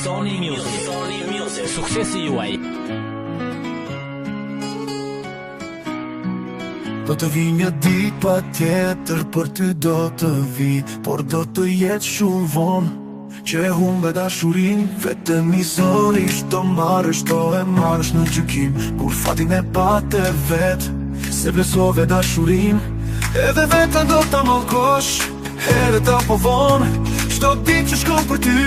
Sony Music. Suksesi juaj. Do të vi një ditë pa tjetër për ty do të vi, por do të jetë shumë vonë që e humbe dashurin. Vetëm i zorisht do marrësh, do e marrësh në gjykim, kur fatin e patë vetë, se vlesove dashurin. Edhe vetën do të mallkosh, herët apo vonë, çdo ditë që shkon për ty,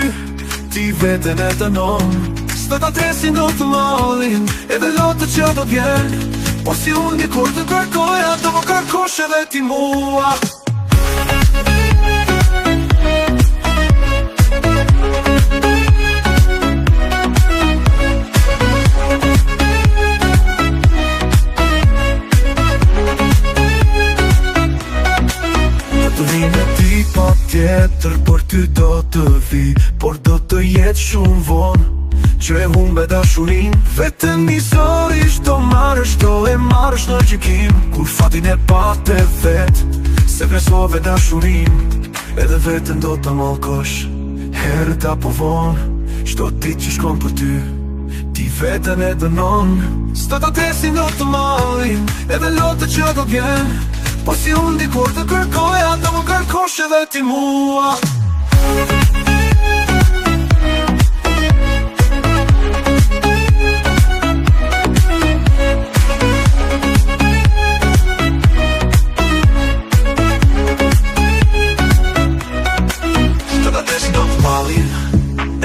ti vetën e dënon. S'do ta tresin do të mallin, edhe lotët që do t'vjen, po si unë një kur të kërkoja, do më kërkosh edhe ti mua. Do të vi në ti pa tjetër për ty do të vi, por do të jetë shumë vonë që e humbe dashurin. Vetëm i zorisht do marrësh, do e marrësh në gjykim, kur fatin e patë vetë, se vlesove dashurin. Edhe vetën do të mallkosh, herët apo vonë, çdo ditë që shkon për ty, ti vetën e dënon. S'do ta tresin do të mallin, edhe lotët që do t'vjen, po si unë dikur të kërkoja, do më kërkosh edhe ti mua.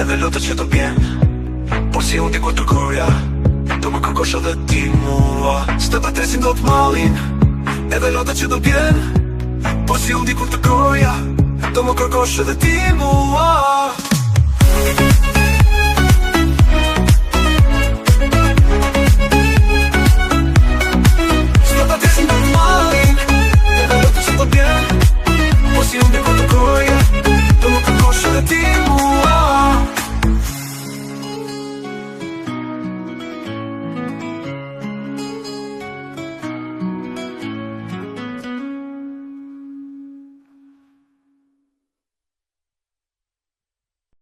Edhe lotët që do bjen, por si unë dikur të kërkoja, do më kërkosh edhe ti mua. S'do ta tresin do t'mallin, edhe lotët që do bjen, por si unë dikur të kërkoja, do më kërkosh edhe ti mua.